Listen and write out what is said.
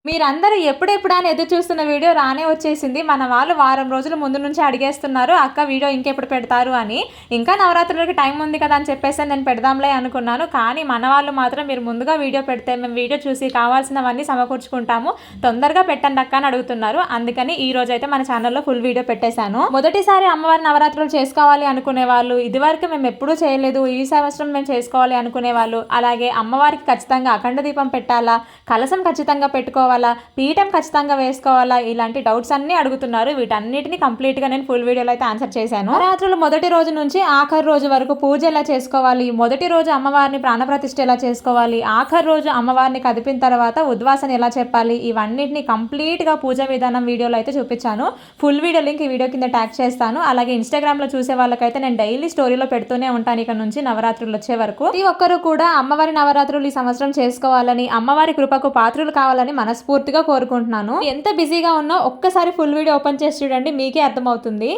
మీరందరూ ఎప్పుడెప్పుడా అని ఎదురు చూస్తున్న వీడియో రానే వచ్చేసింది. మన వాళ్ళు వారం రోజుల ముందు నుంచే అడిగేస్తున్నారు. అక్క వీడియో ఇంకెప్పుడు పెడతారు అని. ఇంకా నవరాత్రులకి టైం ఉంది కదా అని చెప్పేసి నేను పెడదాంలే అనుకున్నాను. కానీ మన వాళ్ళు మాత్రం మీరు ముందుగా వీడియో పెడితే మేము వీడియో చూసి కావాల్సినవన్నీ సమకూర్చుకుంటాము. తొందరగా పెట్టండి అక్క అని అడుగుతున్నారు. అందుకని ఈ రోజైతే మన ఛానల్‌లో ఫుల్ వీడియో పెట్టేశాను. మొదటిసారి అమ్మవారి నవరాత్రులు చేసుకోవాలి అనుకునే వాళ్ళు, ఇదివరకు మేము ఎప్పుడూ చేయలేదు, ఈ సంవత్సరం మేము చేసుకోవాలి అనుకునే వాళ్ళు, అలాగే అమ్మవారికి ఖచ్చితంగా అఖండ దీపం పెట్టాలా, కలశం ఖచ్చితంగా పెట్టుకోవాలా, పీఠం ఖచ్చితంగా వేసుకోవాలా, ఇలాంటి డౌట్స్ అన్ని అడుగుతున్నారు. వీటన్నిటిని కంప్లీట్ గా నేను ఫుల్ వీడియోలో అయితే ఆన్సర్ చేశాను. నవరాత్రులు మొదటి రోజు నుంచి ఆఖరి రోజు వరకు పూజ ఎలా చేసుకోవాలి, మొదటి రోజు అమ్మవారిని ప్రాణప్రతిష్ఠ ఎలా చేసుకోవాలి, ఆఖరి రోజు అమ్మవారిని కదిపిన తర్వాత ఉద్వాసన ఎలా చెప్పాలి, ఇవన్నిటిని కంప్లీట్ గా పూజ విధానం వీడియోలో అయితే చూపించాను. ఫుల్ వీడియో లింక్ ఈ వీడియో కింద ట్యాగ్ చేస్తాను. అలాగే ఇన్స్టాగ్రామ్ లో చూసే వాళ్ళకైతే నేను డైలీ స్టోరీలో పెడుతూనే ఉంటాను ఇక నుంచి నవరాత్రులు వచ్చే వరకు. ప్రతి ఒక్కరు కూడా అమ్మవారి నవరాత్రులు ఈ సంవత్సరం చేసుకోవాలని, అమ్మవారి కృపకు పాత్రులు కావాలని మనస్ఫూర్తిగా కోరుకుంటున్నాను. ఎంత బిజీగా ఉన్నా ఒక్కసారి ఫుల్ వీడియో ఓపెన్ చేసి చూడండి, మీకే అర్థమవుతుంది.